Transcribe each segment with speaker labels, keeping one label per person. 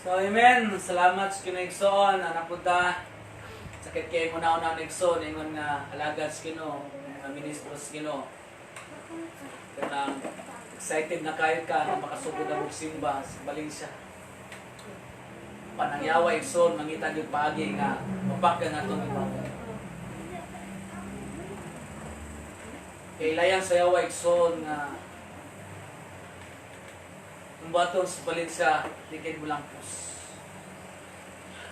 Speaker 1: So, amen. Salamat sa kinaigsoon. Anak po ta. Sakit kayo muna-una naigsoon. Ingon nga alagad sa kino. Ministro sa kino. Kanang excited na kayo ka na makasugod na magsimba sa Valencia. Panangyawa igsoon. Mangita yung paagi nga mapaka nga itong ibang. Kailayan sa yawa igsoon nga ang baton sa Valencia, dikid mo lang pus.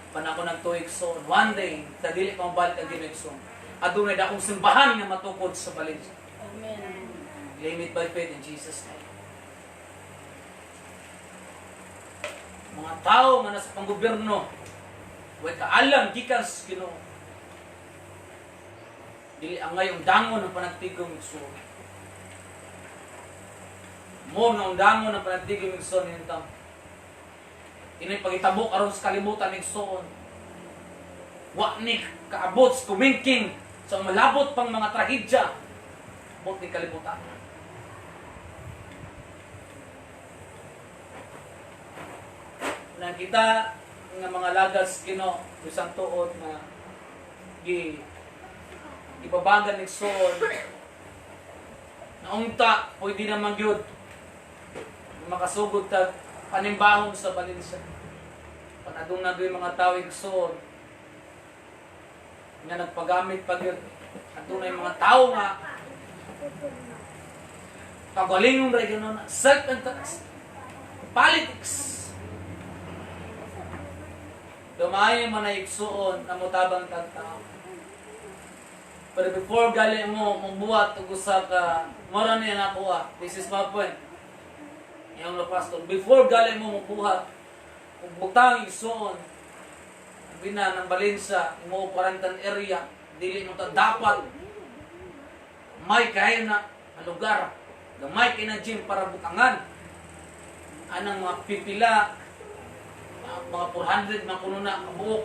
Speaker 1: Panako nagtuig son. One day, tadili ka mabalik ang ginuig son. Adunay akong simbahan nga matukod sa Valencia.
Speaker 2: Amen.
Speaker 1: Claim it by faith in Jesus' name. Mga tao nga nasa panggobyerno, huwag kaalam, gikan sa Ginoo. Dili ang ngayong dangon ng panagtigong igsoon. Mo nang dangon ng panagtigong igsoon nito. Ini pagitabok aron sa kalimutan igsoon. Wa ni kaabot sa kumingking sa malabot pang mga trahedya. Abot ni kalimutan. Nakita nga mga lagas Ginoo bisang tuod na ibabagan ni igsoon. Naunta pwede naman gyud makasugod tag panimbahon sa Valencia. Panadong na mga tao igsoon nga nagpagamit pag yun. Adunay mga tao nga pagalingon ra gano'n self-interest, politics. Dumay man na igsoon na mutabang kang tao. Pero before gali mo mabuhat og usa ka mora ni nako this is my point. Yung na pastor, before gali mo mabuhat og butang igsoon bina ng Valencia mo quarantine area dili mo ta dapat may kaya na lugar gamay kay na gym para butangan anang mga pipila mga 400 na kuno na kabuok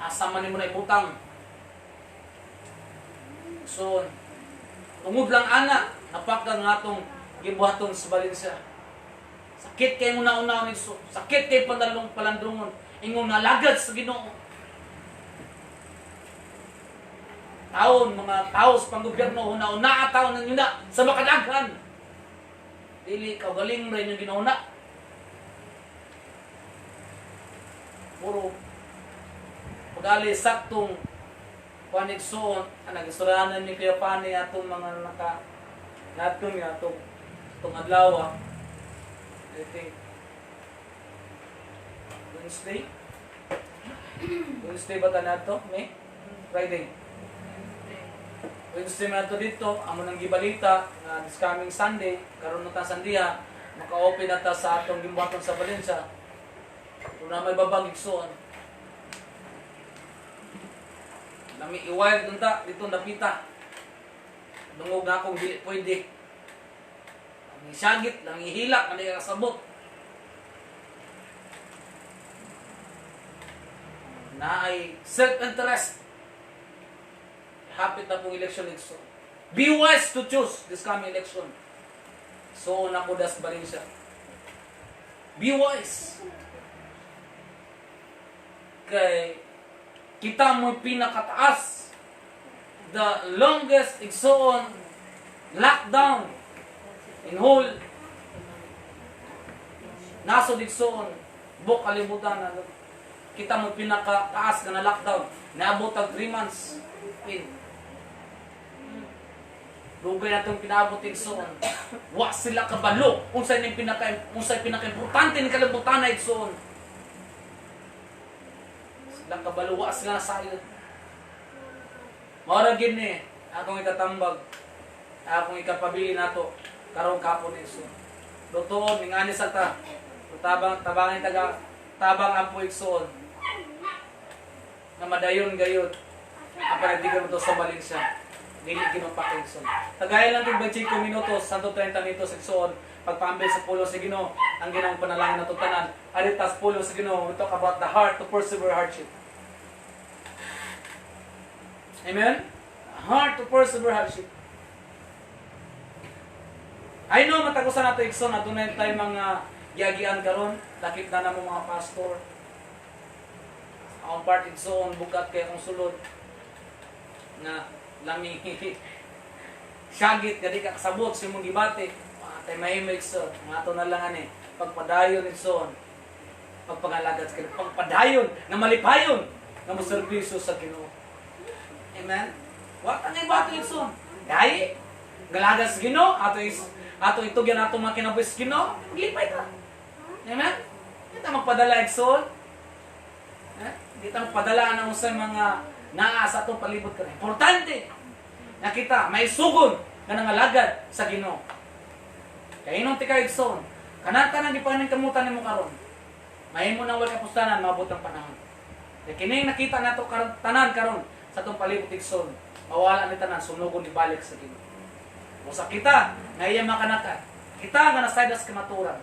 Speaker 1: asa man nimo na ibutang so tungod lang ana napakang atong gibuhaton sa Valencia sakit kay mo nauna sakit kay pandalong palandrongon ingon nga lagad sa Ginoo. Taon, mga tao sa panggobyerno, una-una taon ng yuna sa makadaghan. Dili ka galing rin yung ginauna. Puro pagali saktong panigsoon, nag-isturanan ni Kuya Pani atong mga natong itong adlaw. I think Wednesday ba na to? May? Friday. Wednesday na to dito. Amo nang gibalita na this coming Sunday, karon na ta Sandia, maka-open na ta sa atong gimbuhaton sa Valencia. Kung na may babang igsoon. Nami iwag dunta dito napita. Dungog na akong dili pwede. Ang isagit, lang ihilak, mali kasabot. Na ay self-interest. Hapit na pong election next. Be wise to choose this coming election. So, nakudas ba rin siya? Be wise. Kay kita mo pinakataas. The longest igsoon lockdown in whole nasod igsoon buk kalibutan na kita mo pinakataas ka na lockdown. Naabot ang 3 months. Lugay na itong pinaabot igsoon. Wa sila kabalo. Unsay pinaka-importante ni kalibutan na igsoon. Sila kabalo. Wa sila nasayod. Maura gini. Akong ikatambag. Akong ikapabili na to. Karong kapon igsoon. Doon, mingani sa ta. Tabangin tabang ampo igsoon. Na madayon gayud ang panagdigan mo to sa Valencia dili ginupakig son tagay lang tig 25 minutos santo 30 minutos igsoon pagpaambil sa pulo sa Ginoo ang ginang panalangin nato tanan aritas pulo sa Ginoo we talk about the heart to persevere hardship. Amen. Heart to persevere hardship. I know matagusan nato igsoon adunay tay mga giagian karon, lakip na namo mga pastor. Ang part igsoon bukat kay akong sulod na lami syagit gadi ka kasabot sa imong gibati. Tay mahimik so, mga ato na lang ani pagpadayon igsoon. Pagpangalagat sa Ginoo, pagpadayon na malipayon na moserbisyo sa Ginoo. Amen. Wa ta ngay bato igsoon. Dai galagas sa Ginoo ato itugyan ato mga kinabuhi sa Ginoo, lipay ta. Amen. Kita magpadala igsoon. Di ta magpadala na sa mga naa sa atong palibot ka. Importante na kita may sugon nga nangalagad sa Ginoo. Kaya inong tika igsoon, kanata nang gipaning kamutan nimo karon. Mahimo nang wala kapustanan maabot ang panahon. Kaya kining nakita nato karon tanan karon sa atong palibot igsoon, mawala ni tanan sunugon ni balik sa Ginoo. Usa kita nga iya makanaka. Kita nga nasaydas kamaturan.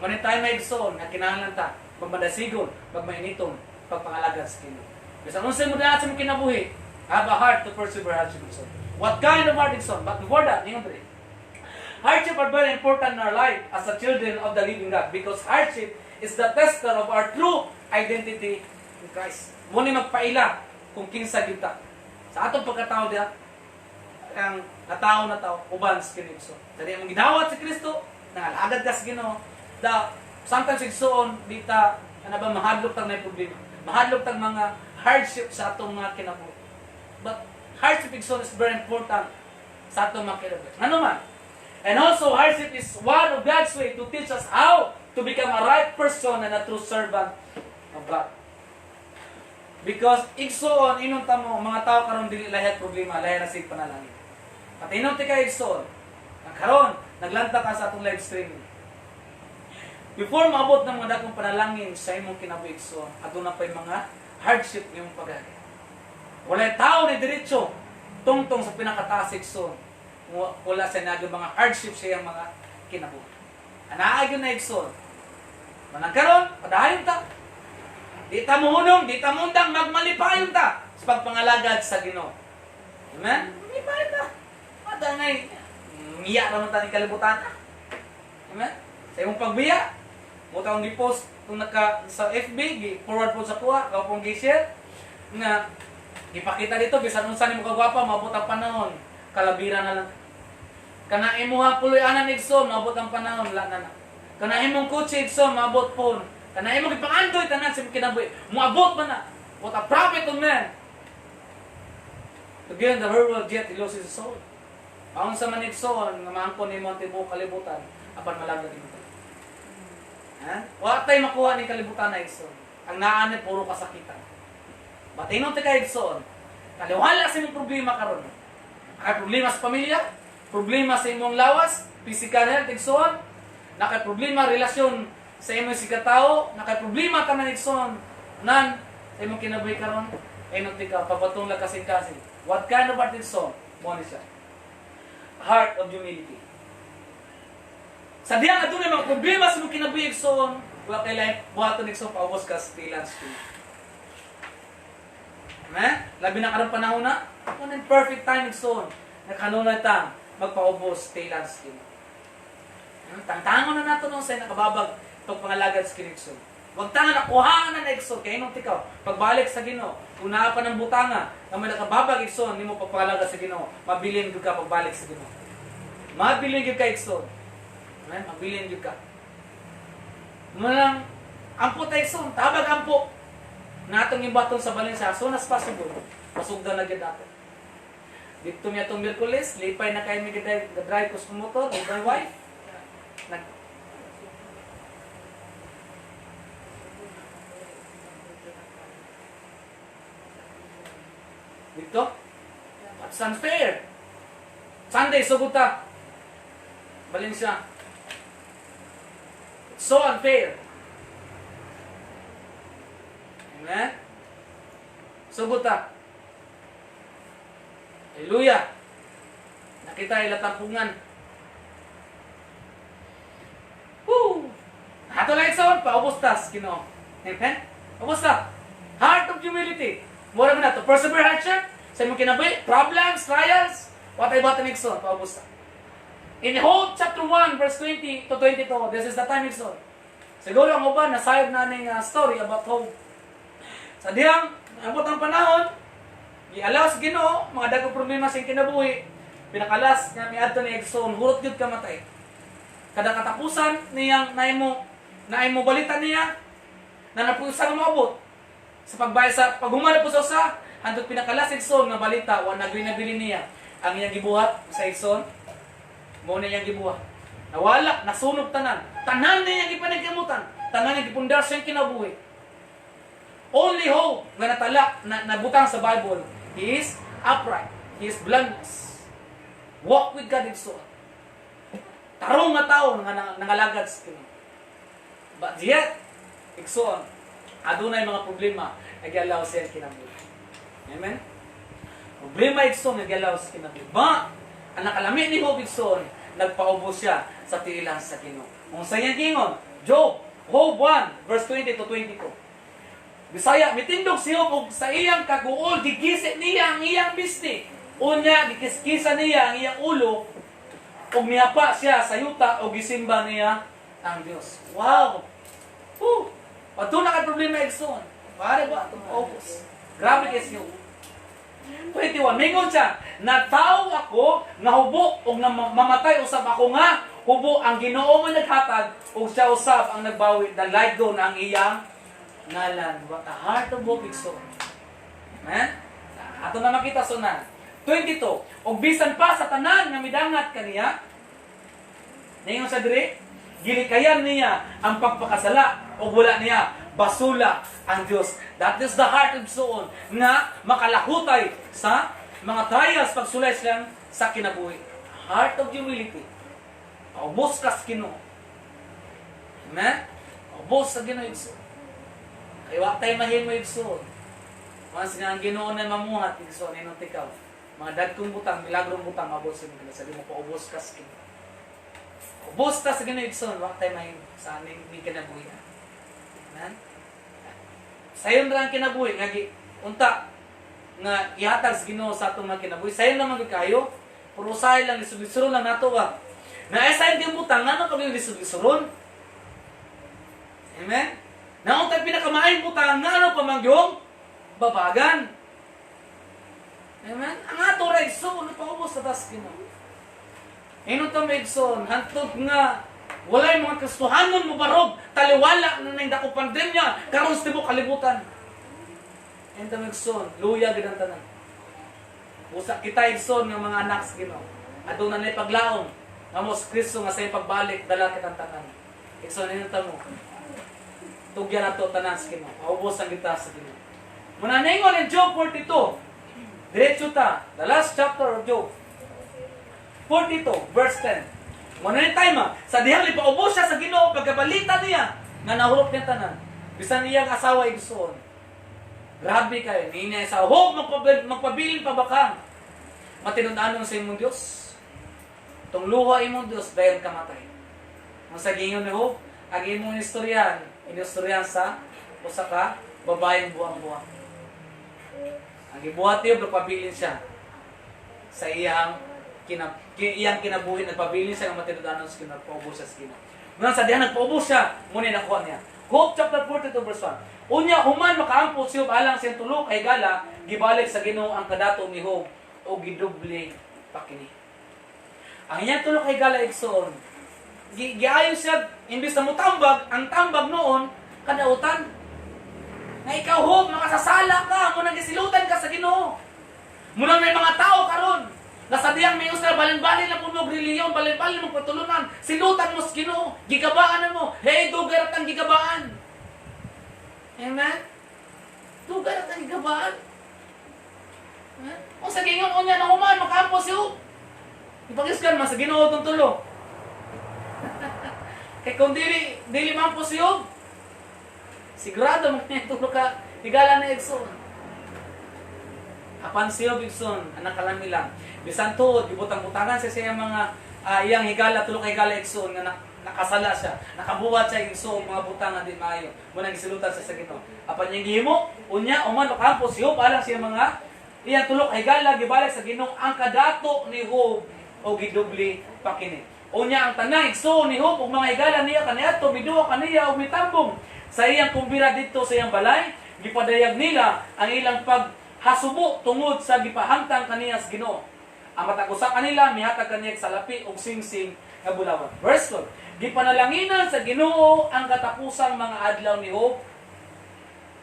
Speaker 1: Ngunit tayo may igsoon nga kinahanglan ta magmadasigon, magmainiton, pagpangalagad sa Ginoo. Bisan unsay mo dahat sa imong kinabuhi, have a heart to persevere hardship. What kind of heart igsoon? But before that, ningon diri. Hardship are very important in our life as a children of the living God because hardship is the tester of our true identity in Christ. Muna magpaila kung kinsa kita. Sa atong pagkatao diha, ang natao na tao, uban sa Kristo. Dali ang gidawat sa Kristo, nangalagad ka sa Ginoo. Sometimes igsoon, dita, ano ba, mahadlok tang may problema. Mahadlok tang mga hardship sa atong mga kinabuhi. But hardship igsoon is very important sa atong mga kinabuhi. Ano man? And also, hardship is one of God's way to teach us how to become a right person and a true servant of God. Because igsoon, inunta mo, mga tao karon dili lahat problema, lahat na sig panalangin. At inunti ka igsoon, karon naglanta ka sa atong live streaming. Before maabot ng mga dakong panalangin sa imong kinabuhi igsoon, aduna pay mga hardship niyong pagagi. Walay tao ni diretso tungtong sa pinakataas igsoon. Wala sa naging mga hardship sa iyang mga kinabuhi. Anaagyon na igsoon. Managkaroon, padayon ta. Di ta muhunong, di ta mundang, magmalipayon ta sa pagpangalagad sa Ginoo. Amen? Malipayon ta. Mada ngay, miya naman ta ni kalibutan. Amen? Sa iyong pagbiya, mo taong gi-post kung sa FB, forward po sa kuha, kao pong gi-share, nga, ipakita dito, bisan unsa nimo kagwapa, maabot ang panahon, kalabira na lang. Kana imuha puloy anan igsoon, maabot ang panahon, la na na. Kana imong kutsi igsoon, maabot pon. Kana imong ipangandoy tanan sa kinabuhi, moabot man na. What a prophet of man. Again, the whole world yet he loses his soul. Aon sa man igsoon, nga maangkon nimo ang tibuok kalibutan, apan malagad imo. Wa tay makuha ni kalibutan na igsoon. Ang naa ni puro kasakitan. Batinon ti kay igsoon. Kaliwala sa imong problema karon. Kay problema sa pamilya, problema sa imong lawas, physical health igsoon, nakay problema relasyon sa imong sikatawo, nakay problema tanan igsoon nan sa imong kinabuhi karon, ay ti ka pabatong la kasing-kasing. What kind of heart igsoon? Mo ni siya. Heart of humility. Sa diyan adunay mga problema sa imong kinabuhi igsoon, wala kay lain buhaton igsoon paubos ka sa tilans ko. Amen? Labi na karon panahon na, ano perfect time igsoon. Nakanunay ta magpaubos tilans ko. Tangtangon na nato nung sa nakababag pagpangalagad sa Kristo. Huwag tangan na kuhaan na igsoon kay inong tikaw. Pagbalik sa Ginoo, kung naa pa ng butanga na may nakababag igsoon, nimo pagpangalagad sa Ginoo, mabilin gyud ka pagbalik sa Ginoo. Mabilin gyud ka igsoon. Amen, mabilin gyud ka. Manang ampo ta igsoon, tabag ampo. Natong ibaton sa balin sa as soon as possible. Pasugdan na gyud nato. Dito niya itong Miyerkules, lipay na kayo mag-drive ko sa motor, with my wife. Dito? That's unfair. Sunday, suguta. Balin siya. It's so unfair. Amen? Suguta. Hallelujah! Nakita ila tampungan. Woo! Ato lang iksaon, paubos tas, Ginoo. Amen? Ubos ta. Heart of humility. Mura mo na to. Persevere hardship. Sa imong kinabuhi, problems, trials. What ay batan iksaon, paubos ta. In Job chapter 1, verse 20 to 22, this is the time it's on. Siguro ang uban, nasayod na ning story about Job. Sa diyang, abot ang panahon, i-allow sa Ginoo, mga dagong problema sa kinabuhi, pinakalas nga miadto ni Egson, hurot yun kamatay. Kada katapusan niyang naimo balita niya, na napusa nga maabot. Sa pagbayad sa paghumana po sa usa, handog pinakalas Egson nga balita, wa nabili niya. Ang iyang gibuhat sa Egson, mo na iyang gibuhat. Nawala, nasunog tanan. Tanan na iyang ipanagkamutan. Tanan iyang gipundar sa kinabuhi. Only Job nga natala, nabutang sa Bible, he is upright. He is blameless. Walk with God in soul. Tarong nga tao nga nangalagad sa Ginoo. But yet, Igsoon, adunay mga problema nagyalaw sa kinabuhi. Amen? Problema Igsoon nagyalaw sa kinabuhi. Ba, ang nakalami ni Job Igsoon, nagpaubos siya sa tiilan sa Ginoo. Kung sa iyang gingon, Job 1, verse 20 to 22. Bisaya, mitindog si Job og sa iyang kaguol, gigisi niya ang iyang bisni. Unya, gikiskisa niya ang iyang ulo, ug miyapa siya sa yuta o gisimba niya ang Dios. Wow! Pato na ka problema Igsoon. Pare ba? Paubos. Grabe kay siya. 21, mingon siya, nataw ako nga hubo o nga mamatay usab ako nga hubo ang Ginoo mo naghatag o siya usab ang nagbawi dalay doon ang iyang ngalan. What a heart of hope Igsoon. Amen? Ato na makita sunan. 22, og bisan pa sa tanan nga midangat kaniya, ningon sa diri, gilikayan niya ang pagpakasala o wala niya basula ang Diyos. That is the heart of Igsoon na makalahutay sa mga trials pagsulay silang sa kinabuhi. Heart of humility. Paubos ka sa Ginoo. Amen? Paubos sa Ginoo Igsoon. Kaya wak tayo mahimo Igsoon. Once nga ang Ginoo na mamuhat Igsoon, inong tikaw. Mga dagkong butang, milagrong butang, mabos sa Ginoo. Sabi mo, paubos ka sa Ginoo. Paubos ka sa Ginoo Igsoon, wak tayo mahimo sa aming kinabuhi. Amen? Sayon ra ang kinabuhi nga unta nga ihatag sa Ginoo sa atong mga kinabuhi. Sayon naman kayo, puro usahay lang lisod-lisod lang nato ba. Na sayon din butang ngano kami lisod-lisod. Amen. Na unta pinakamaayong butang ngano pamangyong babagan. Amen. Ang ato ra Igsoon paubos sa tas Ginoo. Ino to Igsoon hantod nga walay mga Kristohanon mo barog, taliwala na nang dako pandemya, karon sa tibok kalibutan. Ento Igsoon, luya gid ang tanan. Usa kita Igsoon nga mga anak sa Ginoo. Aduna nay paglaom, amo sa Kristo nga sa iyang pagbalik dala kitang tanan. Igsoon ino mo. Tugyan nato tanan sa Ginoo. Paubos ang kita sa Ginoo. Muna ningon in Job 42. Diretso ta, the last chapter of Job. 42 verse 10. Muna yung time sa dihang lipaubos siya sa Ginoo pagkabalita niya nga nahulog niya tanan. Bisan niyang asawa Igsoon. Grabe kayo. Niya sa Job magpabilin pa baka. Matinudanon sa imong Dios. Tong luha imong Dios dayon kamatay. Ang sa gingon ni Job, ang imong inistoryan sa usa ka babayeng buang-buang. Ang gibuhat niya magpabilin siya sa iyang kinabuhi, nagpabilin siya ng matinudanon sa Ginoo, nagpaubos siya sa Ginoo. Ngunit sa diyan nagpaubos siya, muna nakuha niya. Job chapter 42 verse 1. Unya human makaampo si Job alang siyang tulo kay gala, gibalik sa Ginoo ang kadato ni Job o gidoble pa kini. Ang iyang tulo kay gala Igsoon, giayo siya imbis na mutambag, ang tambag noon kadautan. Na ikaw Job makasasala ka, mo nang gisilutan ka sa Ginoo. Muna may mga tao karon nasadiyang may usra balin-balin na punog reliyon, balin-balin mong patulunan, silutan mo sa Ginoo, gigabaan mo, hey, dugar at ang gigabaan. Amen? Dugar at ang gigabaan. O sa gingon, o niya na human, makampo si Job. Ipagiskan man sa Ginoo itong tulo. Kaya kung dili man po si Job, sigurado magtulo ka, tigala na Igsoon. Apan si Job Igsoon, anak kalami lang. Bisan tuod, gibutang-butangan sa siya mga iyang higala, tulok higala Igsoon, nga nakasala siya. Nakabuhat siya Igsoon, mga butang nga di maayo. Munang gisilutan sa Ginoo. Apan yung gihimo, unya, uman, makampo si Job, alang siya mga iyang tulok higala, gibalik sa Ginoo, ang kadato ni Job, o gidubli pakini. Unya ang tanang igsoon ni Job ug mga higala niya kaniadto biduwa kaniya ug mitambong sa iyang kumbira didto sa iyang balay, gipadayag nila ang ilang paghasubo tungod sa gipahangtang kaniya sa Ginoo. Ang matag usa kanila mihatag kaniya sa lapi ug singsing nga bulawan. Verse 12. Gipanalanginan sa Ginoo ang katapusang mga adlaw ni Job.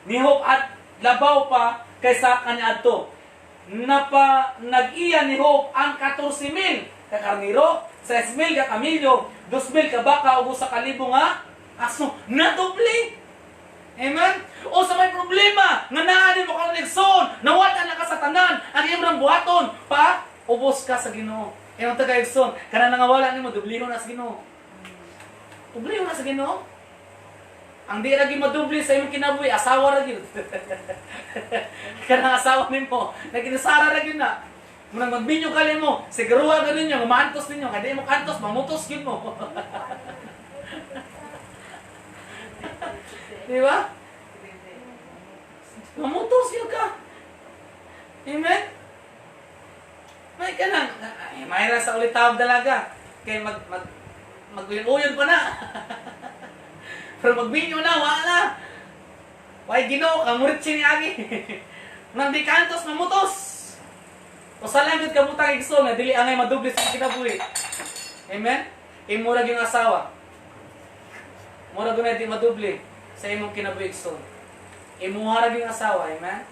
Speaker 1: Ni Job at labaw pa kaysa kaniadto. Nag-iya ni Job ang 14,000 ka karniro, 6,000 ka kamilyo, 2,000 ka baka ug 1,000 nga aso. Nadubli. Amen? O sa may problema nga naa mo ka ligson, nawala na ka sa tanan, ang imong buhaton pa ubos ka sa Ginoo. Imong tagaigson, kana nga wala nimo dublihon na sa Ginoo. Dublihon na sa Ginoo. Ang di ra gyud madubli sa imong kinabuhi, asawa ra gyud. Kana asawa nimo, naginasara ra gyud na. Munang magbinyo ka mo, siguruha ka ninyo, maantos ninyo, kadi mo kantos, mamutos gyud mo. Di ba? Mamutos yun ka. Amen? May ka na. Mayra sa ulit tawag dalaga. Kaya mag-uyon pa na. Pero magbinyo na, wala na. Why Ginoo, kamuritsi ni Agi. Nang di kantos, mamutos. O sa lang yun kabutang igso, nga dili angay madubli sa kinabuhi. Amen? Imurag yung asawa. Murag na di madubli sa imong kinabuhi igso. Imuharag yung asawa, amen?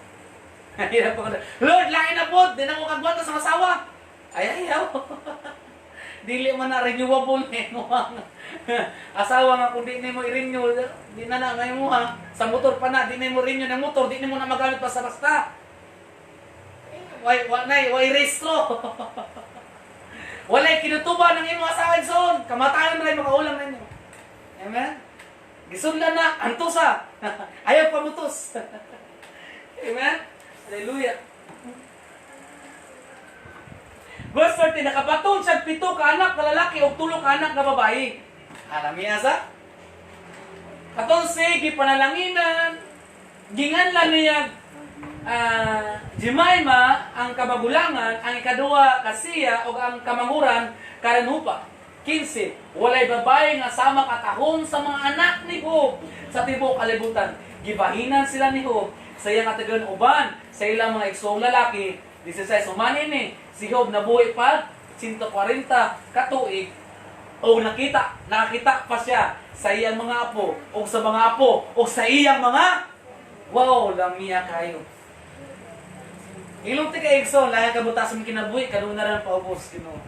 Speaker 1: Hirap ko na, Lord, lain na po, di na ko kagwanta sa asawa. Ay, ayaw. Dili man na renewable eh mo ang asawa nga kung di mo i-renew, di na na ngayon mo ha. Sa motor pa na, di na mo renew ng motor, di na mo na magamit pa sa basta. Why restro? Walay kinutuba ng imong asawa igsoon. Kamatayon na rin makaulang ninyo. Amen? Gisundan na, antusa. Ayaw pamutos. Amen? Hallelujah. Verse 13, nakabaton siya 7 ka anak na lalaki o 3 ka anak na babae. Alam niya sa? 14, gipanalanginan. Ginganlan niya Jemima ang kabagulangan, ang ikaduwa kasiya o ang kamanguran karanhupa. 15. Walay babae nga sama katahom sa mga anak ni Job sa tibok kalibutan. Gibahinan sila ni Job sa iyang katagan uban sa ilang mga igsoong lalaki. 16. Umanin ni si Job nabuhi pa 140 katuig o nakita pa siya sa iyang mga apo o sa mga apo o sa iyang mga lamiya kayo. Ilong tika igsoon, lahat kabutas mo kinabuhi, kanuna rin paubos Ginoo.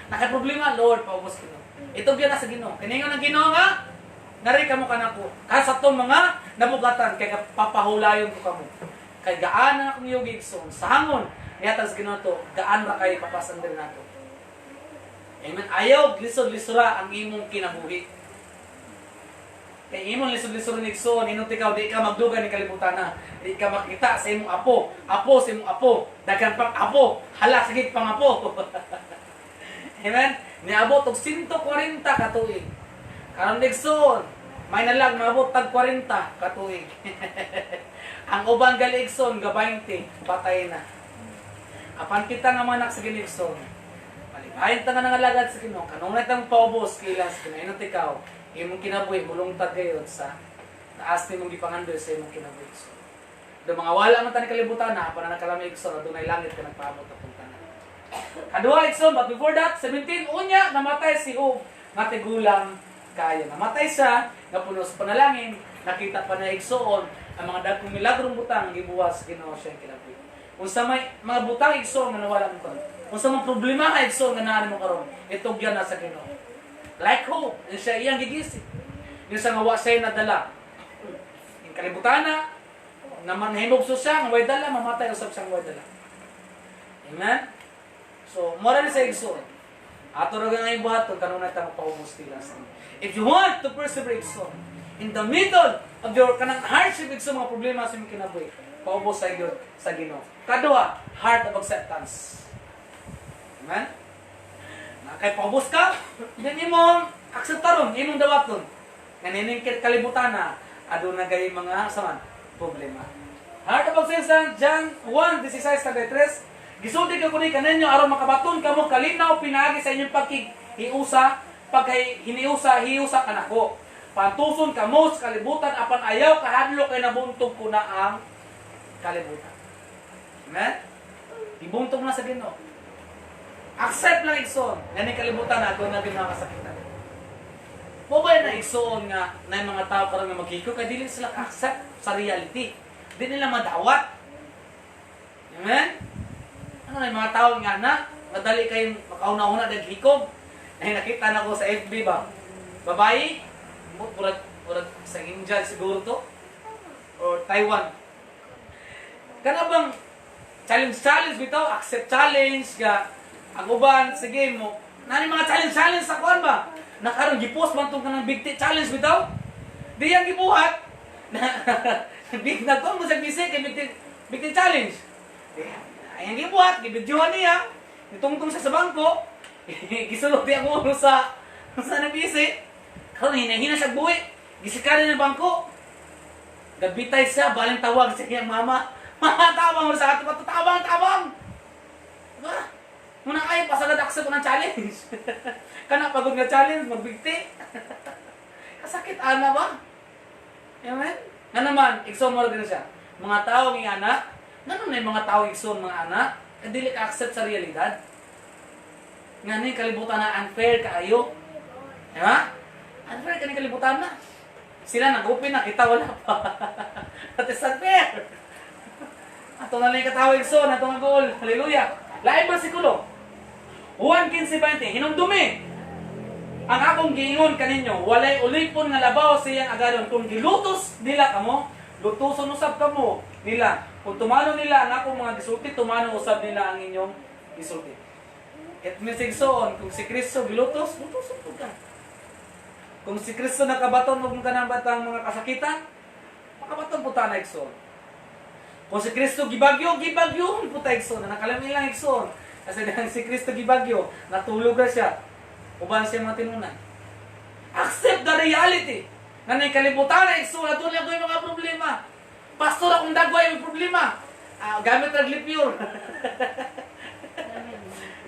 Speaker 1: Nakaproblema, Lord, paubos Ginoo. Ito biya na sa Ginoo. Kiningon ng Ginoo nga, nari ka mo ka na po. Kasa itong mga nabugatan, kaya papahulayon ko ka mo. Kaya gaan na akong yung igsoon. Sa hangon, niyatag sa Ginoo to, gaan ra kayo papasan din nato. Amen. Ayaw, lisod-lisura ang imong kinabuhi. Kaya imong lisod-lisura ng igsoon, inong tikaw, di ka magdugan ng kalibutan na. Di ka makita sa imong apo. Apo sa imong apo. Dagan pang apo. Hala, sagit pang apo. Amen? Niabot og 140 katuig. Karon igsoon, may nalag maabot tag 40 katuig. Ang uban gali igsoon ga 20, patay na. Apan kita nga manak sa giligsoon. Malibayan ta nga nangalagad sa Ginoo. Kanunay tang paubos kilas kinainot ikaw. Imong kinabuhi mulungtag gayud sa taas nimong gipangandoy sa imong kinabuhi. Do mga wala man tani kalibutan na para nakalamig sa adunay langit ka nagpaabot atong tanan. Kadua igsoon, but before that 17 unya namatay si Job nga tigulang kayo. Namatay siya nga puno sa panalangin, nakita pa na igsoon ang mga dagkong milagrong butang gibuwas Ginoo siya kinabuhi. Unsa may mga butang igsoon nga nawala mo karon. Unsa may problema ka igsoon nga naa mo karon, itong yan na sa Ginoo. Like Job, siya iyang gigising. Yung sa nga wa siya nadala. Yung kalibutan na manhimog siya, nga way dala, mamatay usab siyang way dala. Amen? So, mora ni sa igsoon. Ato ra nga ibuhaton kanunay ta mapaubos tilas. If you want to persevere igsoon, in the middle of your kanang hardship igsoon mga problema sa imong kinabuhi, paubos sa gyud sa Ginoo. Kadua, heart of acceptance. Amen? Kay paubos ka, yan imong akseptaron, imong dawaton. Naniningkit kalibutan na, aduna gay mga saman problema. Heart of acceptance, John 1:16-23. Gisulti ka kundi kanenyo aron makabaton kamo kalinaw pinaagi sa inyong
Speaker 2: hiusa, pag hiniusa, hiusa ka nako. Pantuson ka mo sa kalibutan, apan ayaw kahadlo kay nabuntog ko na ang kalibutan. Amen? Ibuntog na sa Ginoo. Accept lang igsoon. Yan yung kalibutan na doon na pinakasakitan. Mo ba na igsoon nga na yung mga tao karang nga maghiko kay dili sila accept sa reality. Di nila madawat. Amen? Ano na yung mga tao nga na madali kayong makauna-una ng hikog. Ay nakita na ko sa FB ba? Babae, purag sa India siguro to or Taiwan. Kana bang challenge bitaw, accept challenge ga ang uban sige mo. Nani mga challenge sa kuan ba? Nakaron gipost man tong kanang big challenge bitaw. Di yang gibuhat. Big na to mo sa bisig kay big challenge. Ay ang gibuhat, gibidyohan niya. Nitungtong siya sa bangko. Gisulod di ang ulo sa nabisi. Karon hinahina sa buhi. Gisikarin ng bangko. Gabitay siya, baling tawag sa kiyang mama. Mama, tabang mo sa ato. Tabang! Diba? Muna kayo, pasagad aksa ko ng challenge. Kana pagod nga challenge, magbigti. Kasakit, ana ba? Amen? Nga naman, ikso mo rin siya. Mga tao ng anak, nga naman yung mga tao ikso mga anak, dili ka accept sa realidad. Nga na kalibutan na unfair kaayo. Diba? Unfair ka kalibutan na. Sila nag-open na, kita wala pa. That is unfair. Ato na lang katawag so, na itong goal. Hallelujah. Lain bersikulo. Juan 15:20, hinumdumi. Ang akong giingon kaninyo, walay ulipon nga labaw siyang agaron. Kung gilutos nila kamo, lutuson usab kamo nila. Kung tumano nila ang akong mga gisulti, tumano usab nila ang inyong gisulti. It means igsoon, kung si Kristo gilutos, lutuson po ka. Kung si Kristo nakabaton mo kung kanang batang mga kasakitan, makabaton po ta na igsoon. Kung si Kristo gibagyo po ta igsoon. Nakalamin lang igsoon. Kasi dahil si Kristo gibagyo, natulog na siya. Uban siya mga tinunan. Accept the reality. Nga na kalibutan na igsoon. Natulog ko yung mga problema. Pastor, akong dagway yung problema. Gamit ang lipure.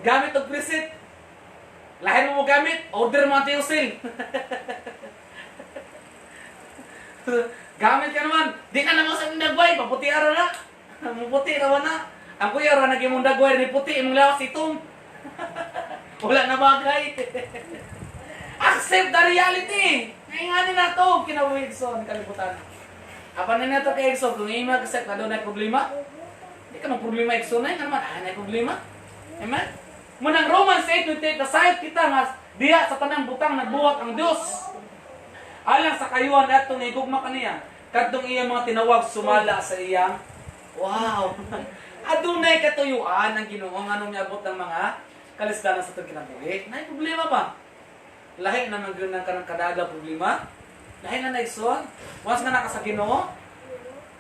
Speaker 2: Gamit ang preset. Lahat mo gamit, order mga tiyusil. Gamit ka naman, di ka naman sa dagway, paputi araw na. Maputi raw na. Ang kuya raw naging mong dagway, ni puti, imong lawas itong. Wala na bagay. Accept the reality. Ngayon na ito, kinabuhi Exxon, kalibutan. Apa na ito kay Exxon, kung i-email accept na doon na problema, di ka mang problema Exxon na, naman, na problema. Amen? Munang Romans 8:28, nasayot kita nga diya sa tanang butang nagbuhat ang Diyos. Alang sa kayuhan atong igugma kaniya, kadtong iyang mga tinawag sumala sa iyang wow. Adunay katuyuan ang Ginoo nganong miabot ng mga kalisdanan sa itong kinabuhi. Nay problema pa. Lahi na man gyud nang kanang kadada problema. Lahi na naigsoon. Once nga naka sa Ginoo,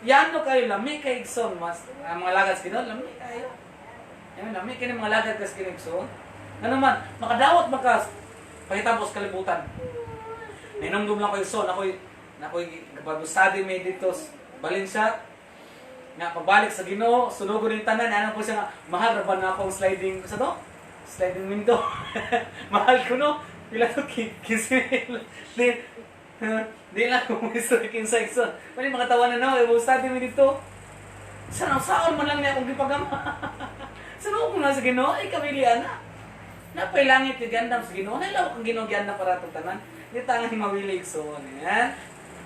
Speaker 2: yan no kayo lami kay igsoon mas ang mga lagad sa Ginoo lami kayo. Yan lami kini mga lagad kas kinigsoon. Nga naman makadawat makas pahitapos kalibutan. Ninumdum lang ko igsoon ako'y bago-study may dito Valencia. Nga pabalik sa Ginoo, sunugon yung tanan, ano po siya nga, mahal na ba na akong sliding, sa to? Sliding window. Mahal ko no? Pila to, 15 di lang kung gusto kinsa ikson. Mali mga tawanan na, study mo dito. Saan man lang niya akong gipagama. Sunugon na sa Ginoo, ay kamilian na. Napay langit yung gandam sa Ginoo, nalawak ang Ginoo gandam para itong tanan. Di tangang mawilig so, yan.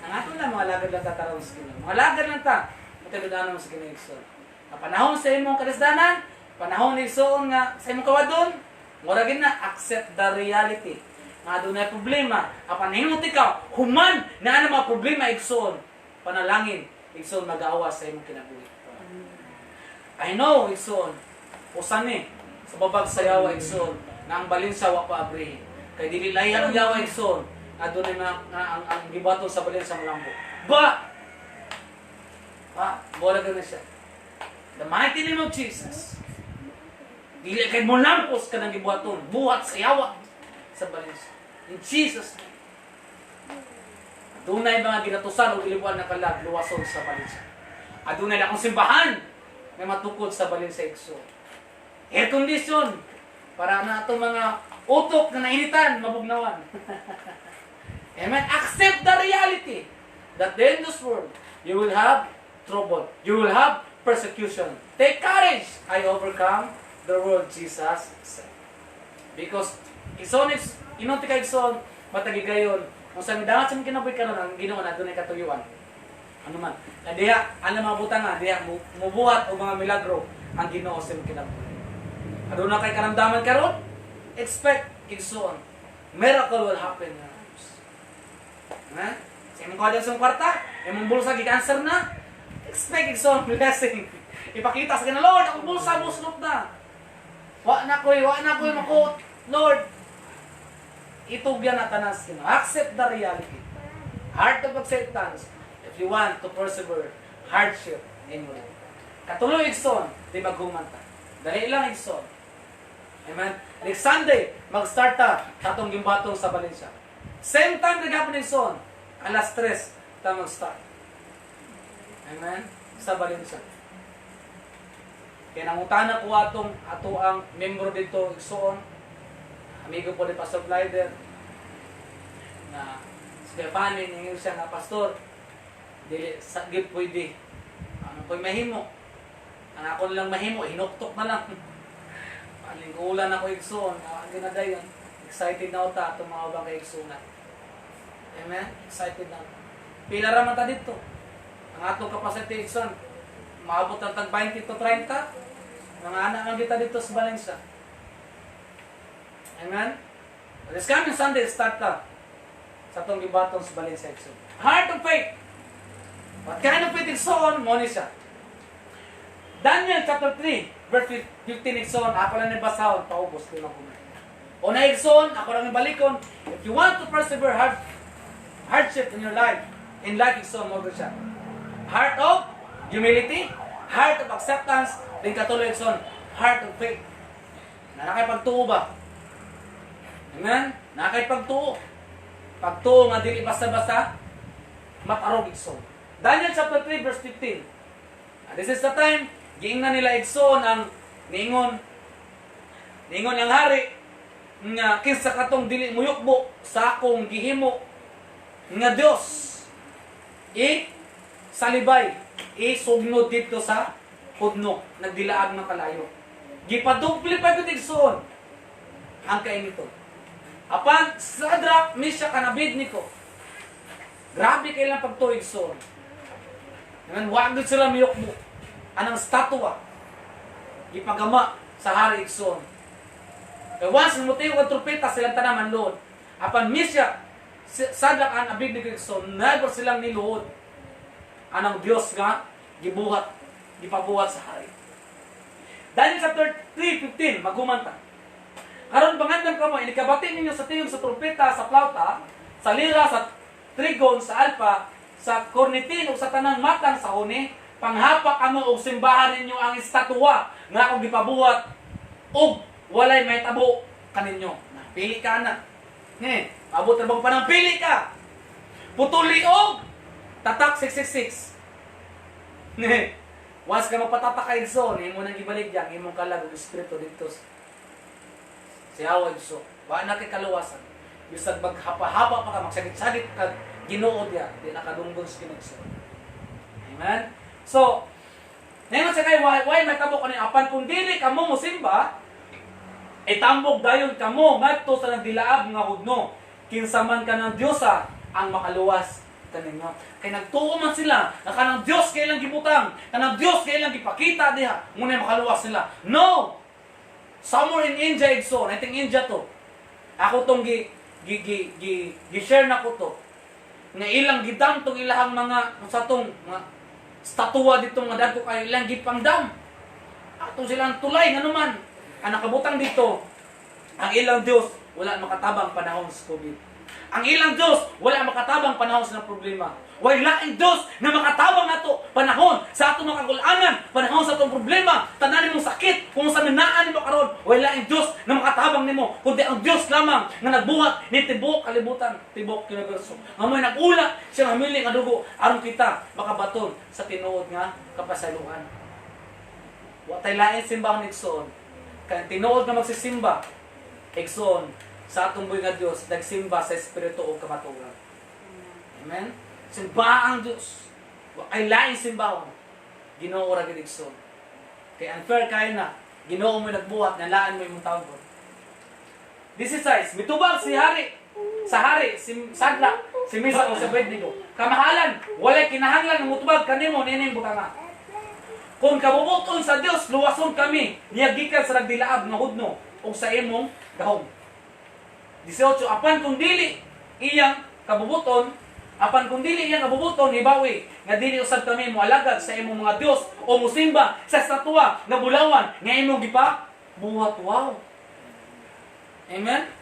Speaker 2: Ang ato na, mga lagad lang tataraw sa Ginoo. Mga lagad lang ta. Matuludanan mo sa kinigsoon. Ang panahon sa imong kalasdanan, panahon ni igsoon nga sa imong kawadon, muragin na accept the reality. Nga doon na problema. Ang panahimot ikaw, human na ano mga problema igsoon. Panalangin, igsoon mag-aawa sa imong kinabuhi. I know igsoon, usan ni, sa babag sa yawa igsoon, na ang balin sa wapa abrihin. Kaya dili layan ang yawa igsoon, nga doon na ang gibaton sa balin sa malambo. Ba! Bola ka na siya. The mighty name of Jesus. Dili kay mo lampos ka ng gibuhaton. Buhat sa yawa sa balis. In Jesus name. Adunay mga ginatusan o ilibuan na kalag luwason sa balis. Adunay na akong simbahan may matukod sa balin sa igsoon. Air condition para na itong mga Utok na nainitan, mabugnawan. Amen. Accept the reality that in this world, you will have trouble. You will have persecution. Take courage. I overcome the world, Jesus said. Because, inunti ka igsoon, matagigayon, kung sa midangat sa kinabuhi ka nun, ang ginawa na doon ay katuyuan. Ano man. Na diha, ang mga butang nga, diha, mubuhat o mga milagro, ang ginoo sa kinabuhi. Ano na kay karamdaman karon? Expect igsoon. Miracle will happen in your lives. Ha? Sa imong kadang sa kwarta, imong bulsa gi-cancer na, expect igsoon blessing. Ipakita sa kanya, Lord, ang bulsa buslot na. Wa na ko'y makot. Lord, itugyan na tanas kino. Accept the reality. Heart of acceptance. If you want to persevere hardship in your life. Katuloy igsoon, di maghuman ta. Dali lang igsoon. Amen. Next Sunday, mag-start ta katong gimbatong sa Valencia. Same time na gapon igsoon. Alas 3 ta mag-start. Amen. Sa Valencia. Kaya nangutana ko ato ang membro dito igsoon. Amigo po ni Pastor Glider na Stefani ninyo siya nga pastor. Dili sagip pwede. Ano ko'y mahimo. Ang ako lang mahimo, hinuktok na lang. Palingkulan ako igsoon. Ang ginagayon. Excited na uta itong mga ubang kaigsunan. Amen? Excited na. Pila raman ta dito. Ang atong capacity igsoon. Maabot ang tag 20 to 30. Mga anak nga kita dito sa Valencia. Amen? This coming Sunday, start ta sa itong gibatong sa Valencia igsoon. Heart of faith. What kind of faith igsoon? Mo ni siya. Daniel chapter 3, verse 15 igsoon, ako lang nabasahon, paubos ko lang kumain. Una igsoon, ako lang ibalikon, if you want to persevere hardship in your life, igsoon mo siya. Heart of humility, heart of acceptance, din katuloy igsoon, heart of faith. Na nakaypagtuo ba? Amen? Nakaypagtuo. Pagtuo nga dili basta-basta, matarog igsoon. Daniel chapter 3, verse 15. This is the time, giingnan nila igsoon ang ningon ang hari nga kinsa katong dili muyukbo sa akong gihimo nga Dios salibay sugnod dito sa pudno nagdilaag ng kalayo gipadugli pa gud igsoon ang kainito apan Sadrak, Meshach and Abednego grabe kailang pagtuig igsoon ngayon wag gud sila muyukbo anang statua ipagama sa hari igsoon. Kaya once mutiyo ang trumpeta silang tanaman lood. Apan Meshach, Sadrak and Abednego igsoon, never silang niluhod. Anang Dios nga gipabuhat sa hari. Daniel chapter 3:15 magumanta. Karon bangandam kamo inikabati ninyo sa tiyong sa trumpeta, sa flauta, sa lira, sa trigon, sa alpa, sa kornitin ug sa tanang matang sa huni. Panghapak amo og simbahan ninyo ang estatwa nga akong gipabuhat ug walay may tabo kaninyo. Pili ka na. Abot ra bang panang pili ka. Putuli og tatak 666. Once ka magpatatak igsoon, imo nang gibalik yang imong kalag og espiritu dito. Siyaw igsoon. Wa na kay kaluwasan. Bisag maghapa-hapa pa ka magsagit-sagit ka Ginoo dia, di nakadunggong sa kinagsoon. Amen. So, ngayon sa kayo, why may tabo ko niya? Apan kung dili ka mo musimba, itambog dayon ka mo, ngadto sa nagdilaab nga hudno. Kinsaman ka ng Diyosa, ang makaluwas kaninyo. Kaya nagtuo man sila, na kanang Diyos kailang gibutang, kanang Diyos kailang gipakita diha, muna makaluwas sila. No! Somewhere in India, igsoon, I think India to. Ako tong gi-share na ko to. Nga ilang gidam tong ilahang mga, sa tong, mga, statua dito nga dagko kay ilang gipangdam. Atong silang tulay nga naman. Ang nakabutang dito, ang ilang Dios wala makatabang panahon sa COVID. Ang ilang Dios wala makatabang panahon sa problema. Wala ang Dios na makatabang nato panahon sa atong mga kagulanan, panahon sa atong problema, tanan nimong sakit, kung sa minaan nimo karon, wala ang Dios na makatabang nimo, kundi ang Dios lamang nga nagbuhat ni tibuok kalibutan, tibuok universo. Amoy nag-ula siya nga miling nga dugo aron kita makabaton sa tinuod nga kapasaluhan. Wa tay lain simbahon igsoon. Kay tinuod nga magsisimba, Igsoon, sa atong buhay nga Dios nagsimba sa espiritu o kamatuoran. Amen. Simba ang Dios. Wa kay lain simbahon. Ginoo ra gid igsoon. Kay unfair kay na Ginoo mo nagbuhat nga laan mo imong tawgon. 16 mitubag si hari sa hari si Sadrak si Misak o si Abednego. Kamahalan, walay kinahanglan nga mutubag kanimo nining butanga. Kung kabubuton sa Dios, luwason kami niya gikan sa nagdilaab nga hudno o sa imong gahom. 18 apan kung dili iyang kabubuton, apan kung dili iyang kabubuton hibawi nga dili usab kami moalagad sa imong mga Dios o musimba sa estatwa nga bulawan nga imong gipa buhat. Wow. Amen.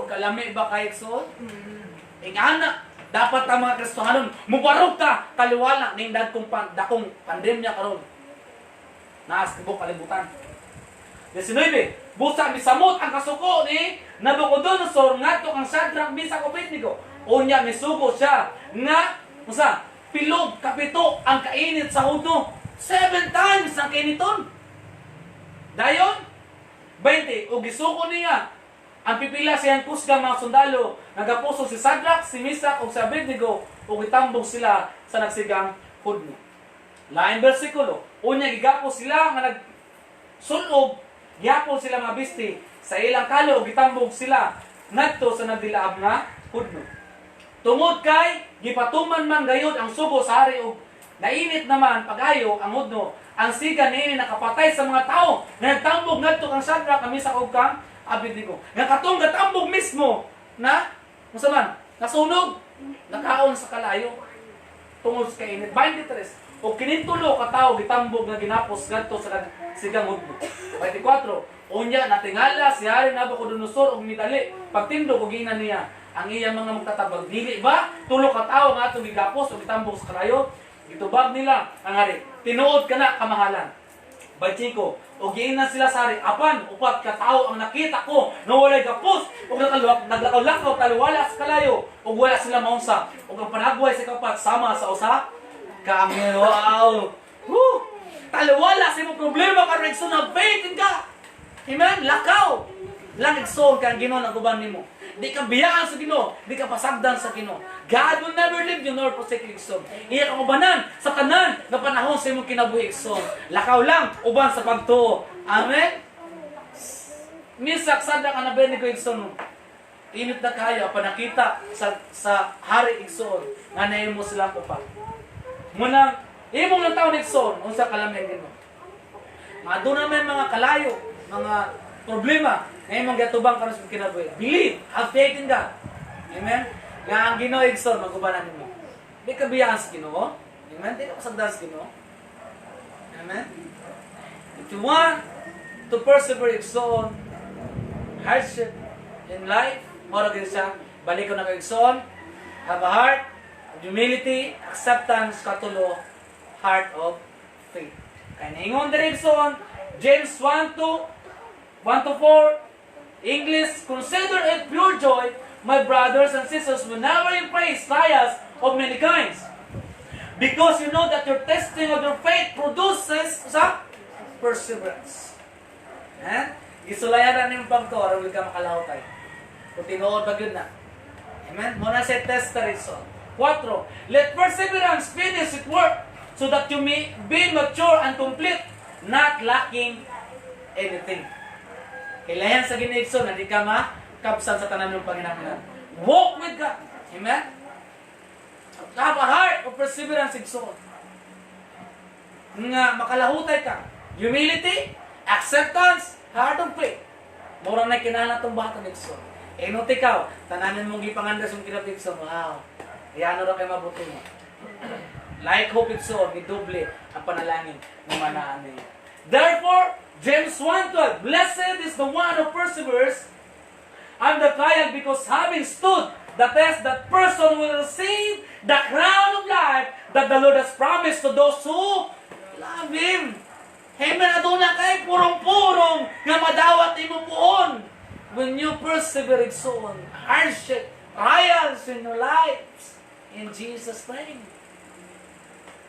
Speaker 2: Kalami ba kay Igsoon? Ingana, dapat ang mga Kristohanon mubarog ka kaliwala ning dakong pandemya karon. Naas tibok kalibutan. 19 busa misamot ang kasuko ni Nabucodonosor ngadto kang Shadrach, Meshach, Abednego. Unya misugo siya nga usa pilog kapito ang kainit sa hudno. 7 times ang kainiton. Dayon 20 ug gisuko niya ang pipila siyang kusgang mga sundalo. Nagapuso si Shadrach, si Meshach ug si Abednego ug itambog sila sa nagsigang hudno. Lain bersikulo, unya gigapos sila nga nagsulob, gihapon sila mga bisti sa ilang kalo ug gitambog sila ngadto sa nagdilaab nga hudno. Tungod kay gipatuman man gayud ang sugo sa hari ug nainit naman pagayo ang hudno, ang siga niini nakapatay sa mga tao nga nagtambog ngadto kang Shadrach, Meshach ug kang Abednego. Nga katong gatambog mismo na musaman nasunog nakaon sa kalayo tungod sa kainit. 23 o kinintulo ka tao gitambog nga ginapos ngadto sa sigang hudno. 24 unya natingala si Hari Nabucodonosor og midali pagtindog og ina niya ang iyang mga magtatabag. Dili ba tulo ka tao nga atong gigapos og gitambog sa kalayo? Gitubag nila ang hari, tinuod ka na kamahalan. 25 og giingnan sila sa hari, apan upat ka tao ang nakita ko na walay gapos ug naglakaw-lakaw taliwala sa kalayo ug wala sila maunsa ug ang panagway sa kapat sama sa usa ka angel. Wow. Woo! Taliwala sa imong problema karon igsoon na faith in God. Amen. Lakaw lang igsoon kang Ginoo naguban nimo. Di ka biyaan sa Ginoo, di ka pasagdan sa Ginoo. God will never leave you nor forsake you, igsoon. Iya ka ubanan sa tanan nga panahon sa imong kinabuhi, igsoon. Lakaw lang uban sa pagtuo. Amen. Meshach, Shadrach, Abednego, igsoon. Init na kayo panakita sa hari, igsoon, nga nahimo silang upat. Munang imong lang taon, igsoon, unsa kalamay Ginoo. Mga doon naman mga kalayo, mga problema ngayon mong gatubang karon sa kinabuhi. Believe, have faith in God. Amen. Nga ang Ginoo igsoon magubanan nimo. Di ka biyaan sa Ginoo. Amen. Di ka pasagdan sa Ginoo. Amen. If you want to persevere igsoon hardship in life, mora gyud siya balik ko na kay igsoon. Have a heart of humility, acceptance, katulo, heart of faith. Kaya naingon diri igsoon James 1:4 English, consider it pure joy, my brothers and sisters, whenever you face trials of many kinds, because you know that your testing of your faith produces perseverance. Gisulayan na niyong pagto, aram ka makalaw tayo. Kung tinuod ba yun na. Amen? Muna sa tester ito. 4. Let perseverance finish its work, so that you may be mature and complete, not lacking anything. Kailangan sa ginigson na di ka makapsan sa tanan ng Panginoon. Walk with God. Amen? Have a heart of perseverance, igsoon. Nga makalahutay ka. Humility, acceptance, heart of faith. Murang na kinahanglan itong bata, igsoon. Inot ikaw, tananin mong gipangandas yung kinapigsoon. Wow. Iyan na kayo mabuti mo. Like hope, igsoon, idoble ang panalangin ng manaan niya. Therefore, James 1:12, blessed is the one who perseveres under trial, because having stood the test, that person will receive the crown of life that the Lord has promised to those who love Him. Amen. Aduna kay purong-purong nga madawat imo puon when you persevere igsoon hardship, trials in your lives. In Jesus' name.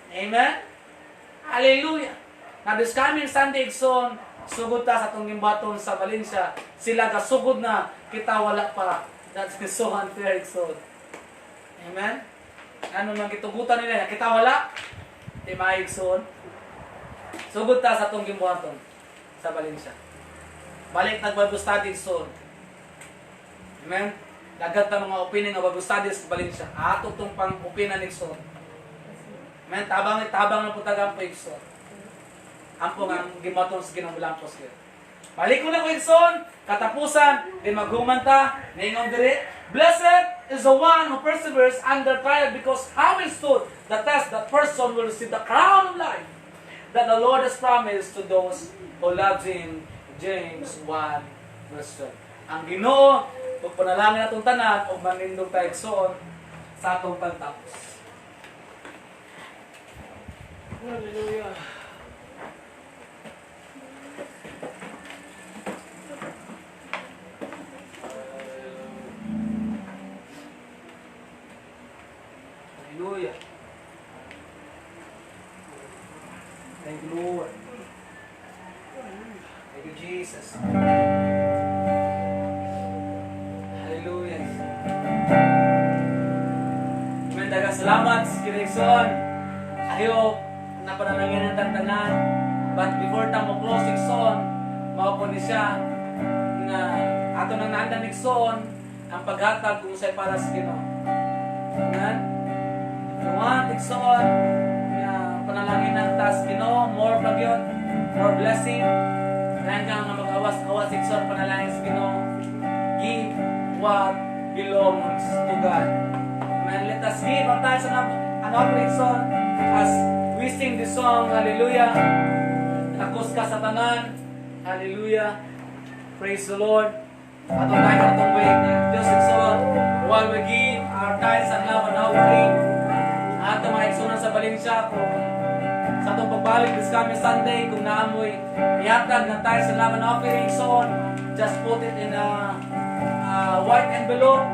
Speaker 2: Amen. Hallelujah. Now this coming Sunday, igsoon,
Speaker 1: Sugod ta sa atong gimbaton sa Valencia. Sila gasugod na, kita wala pa. That's so unfair, Igsoon. Amen? Ano man gitugutan nila, kita wala? Di maigsoon. Sugod ta sa atong gimbaton sa Valencia. Balik nag-Bible study, Igsoon. Amen? Dagat ta mga opinion nga Bible study sa Valencia. Ato tong pang-opinion, Igsoon. Amen? Tabang na putagang po, Igsoon. Ampo nga gimaton sa ginamulampos kayo. Balik ko na ko, Igsoon. Katapusan, di maghuman ta, ningon diri. Blessed is the one who perseveres under trial, because having stood the test, that person will receive the crown of life that the Lord has promised to those who love Him. James 1 verse 12. Ang Ginoo, ug panalangin atong tanan ug manindog tayo, Igsoon, sa atong pagtapos. Hallelujah. Hallelujah. Thank you, Lord. Thank you, Jesus. Hallelujah. Amen. Daghang salamat, Igsoon. Ayo, napanalangin ang tanan. But before ta mo close, Igsoon, mao ni siya nga ato nang naandan, Igsoon, ang paghatag kung usay para sa Ginoo. Amen. Tuwan, Igsoon, nga panalangin ang tas Ginoo, more pagyon, more blessing. Kaya nga mag-awas-awas, Igsoon, panalangin sa Ginoo. Give what belongs to God. Amen. Let us give ang tayo sa Igsoon, as we sing this song, hallelujah. Takos ka sa tanan, hallelujah. Praise the Lord. Atong tayo atong way ng Diyos, Igsoon, while we give our tithes and love and offering. Ato mga Igsoon sa Valencia ko, sa atong pagbalik this coming Sunday, kung naamoy ihatag ng tithes and love and offering, Igsoon, just put it in a white envelope.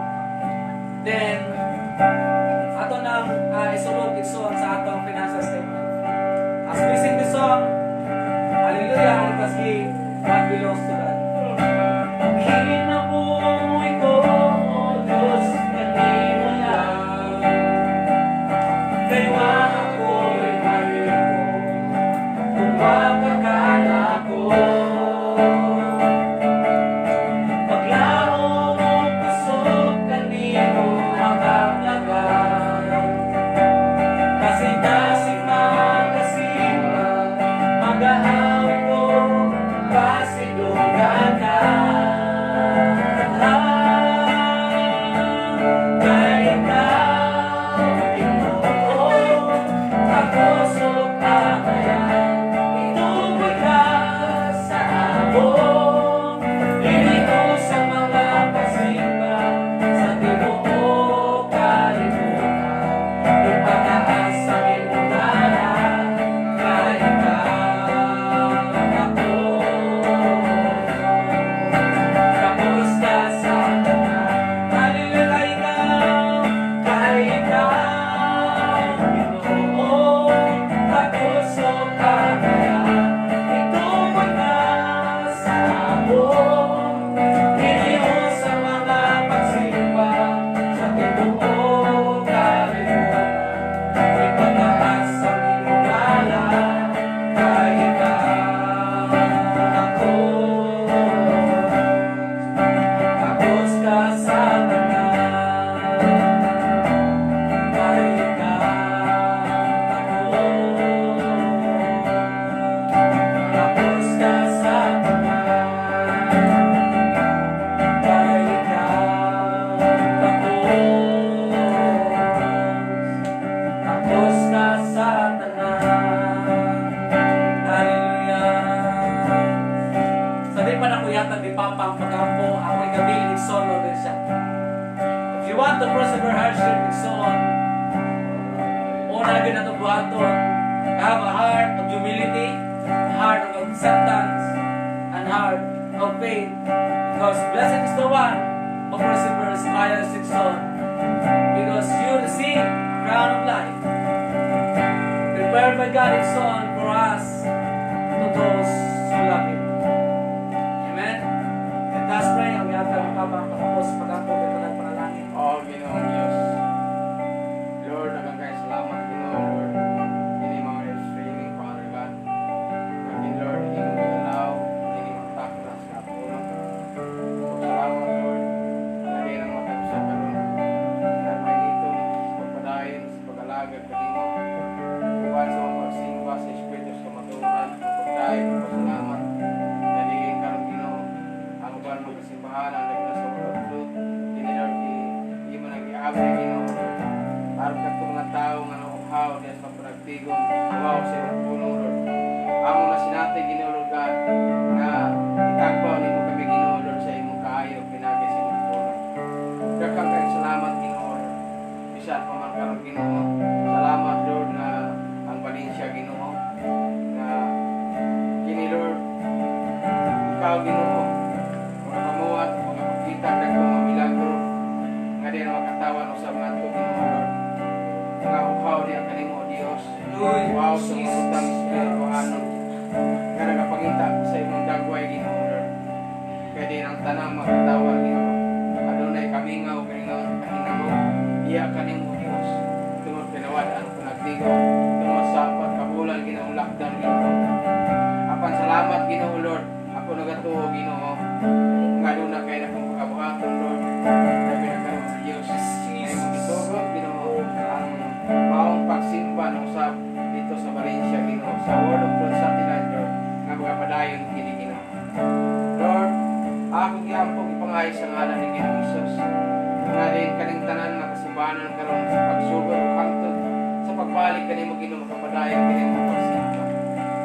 Speaker 1: Then ato nang isulod, Igsoon, sa atong financial statement. As we sing this song, hallelujah, let us give what belongs to God. Kinabuhi ko, O Diyos, kanino lang. Kaya ako'y marinig ko, kung makakala ko. Paglaro mo pasok, kanino makakalagan. Kasing-kasing mag-ahawi ko, pasilugan ka. To persevere hardship and so on. Una lagi na itong buhaton. Have a heart of humility, a heart of acceptance, and heart of faith. Because blessed is the one who perseveres trials and so on. Because you receive crown of life, prepared by God and so on for us, to those who love Him.
Speaker 3: paligon. Wow, sa imong puno, Lord. Amo na sinati, Ginoo, Lord God, na itagbaw nimo kami, Ginoo, Lord, sa imong kaayo, pinagay sa imong puno. Daghang kayong salamat, Ginoo, Lord. Bisan pa man karon, Ginoo. Salamat, Lord, na ang Valencia, Ginoo, na kini, Lord, ikaw, Ginoo, mga pamuhat, mga pagkita, daghang mga milagro, nga di na makatawan usab ngadto, Ginoo, Lord. Nga ukaw niya kanimo, Dios. Wow, sa mga utang espiritu anon nga nagapangita sa imong dagway, Ginoo, Lord. Kaya di nang tanang makatawan, Ginoo. Adunay kamingaw, kahinamo, iya kanimo, Dios. Tungod pinawadaan ko nagtigo, tungod sa pagkabulan, Ginoo, lockdown, Ginoo. Apan salamat, Ginoo, Lord. Ako nagatuo, Ginoo, nga doon na kayo na kong pagkabuhaton, Lord. Sabi na kayo, Diyos. Ay mong itugot, Ginoo, ang maong pagsimba ng usap dito sa Valencia, Ginoo, sa Word of God Satellite, Lord, nga magapadayon kini, Ginoo. Lord, akong giampong ipangayos sa ngalan ni Ginoo Isus. Nga din kaning tanan nga kasubanan karon sa pagsugod ug hangtod sa pagbalik kanimo, Ginoo, makapadayon kini ang pagsimba.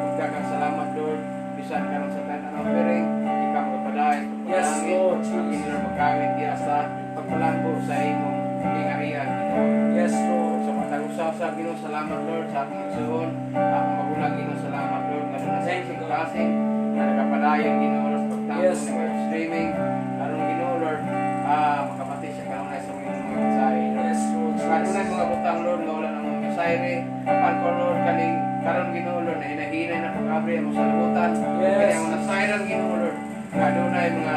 Speaker 3: Ug daghang salamat, Lord, bisan karon sa tanan ng offering, ikaw magapadayon.
Speaker 1: Yes, Lord Jesus.
Speaker 3: Ang Ginoo magkamit diya sa pagpalambo sa imong gingarian, Ginoo.
Speaker 1: Yes, Lord.
Speaker 3: Sa matang usasa, Ginoo, salamat, Lord, sa ating igsoon. Akong magulang, Ginoo, salamat, Lord, nga na sa isang klaseng na nagapadayon, Ginoo, Lord, pagtapos
Speaker 1: Yes,
Speaker 3: ng web streaming. Karon, Ginoo, Lord, makapati siya karon na sa mga mensahe, Lord.
Speaker 1: Yes, Lord.
Speaker 3: Kanunay mga butang, Lord, nga wala ng mga mensahe. Apan ko, Lord, kaning karon, Ginoo, Lord, na hinahinay na pag-abri ang mga salutan.
Speaker 1: Yes.
Speaker 3: Kaya ang nasayran, Ginoo, Lord, kanunay mga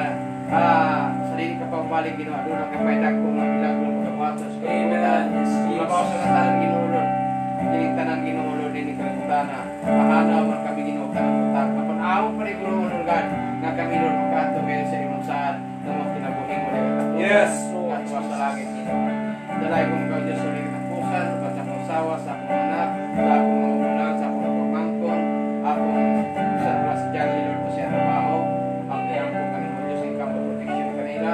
Speaker 3: sarili ka pang balik, Ginoo, doon ang kapaydag ko mga milagro pagkabuhatos.
Speaker 1: Amen. Yes, Jesus.
Speaker 3: Mabaw sa katanan, Ginoo, Lord. Kining tanan, Ginoo, Lord, din kalibutan na mahanaw man kami, Ginoo, kanang butak. Kapag awa pa rin, Ginoo, Lord God, na kami, Lord, magkato kayo sa imong saan na mga kinabuhin mo na katulad.
Speaker 1: Yes, Lord.
Speaker 3: At sa langit, Ginoo. Dalay kong ikaw, Diyos, sa ulit katapusan, sa akong asawa, sa akong anak, sa akong mga ulang, sa akong pagmangkon, akong sa plus dyan, Lord, sa siya trabaho. Ang kayang po kanimo, Diyos, ikaw protection kanila.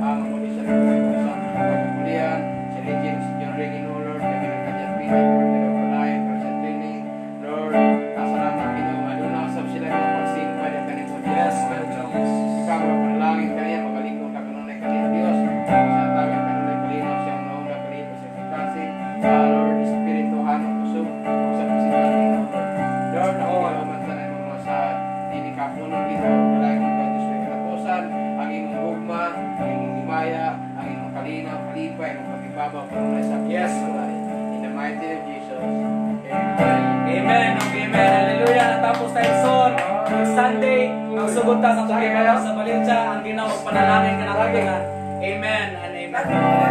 Speaker 3: Ang muli sa nagpapos sa pagpulian, si Regine, si John Ray, Ginoo, Lord, kami ng kanyang pinag, nagpapalayan, para sa training. Lord, salamat, Ginoo, aduna usab sila yung mga pagsimba, na kanimo, Diyos.
Speaker 1: Yes, Lord Jesus.
Speaker 3: Ikaw mapanalangin kaniya, magalikon ka kanunay kaniya, Diyos. Siya tawag kanunay kalino, siyang nauna kalino sa kasi. Lord, Espiritu, hanong kusog, sa pagsimba, Ginoo, Lord. Lord, ako alaman sa mga mga sa dinikapunan, Ginoo, kalayan mo kayo, Diyos, may katapusan, ang imong hugma, ang imong himaya, ang imong kalinaw, kalipay, ang imong pag-ibabaw, kanunay sa
Speaker 1: Yes,
Speaker 3: pagkakulay. In the mighty name of Jesus. Amen.
Speaker 1: Amen. Amen. Hallelujah. Natapos tayo son. Ang Sunday, ang sugod ta sa pagkibaya sa Valencia, ang ginawag panalangin ka na. Amen and amen.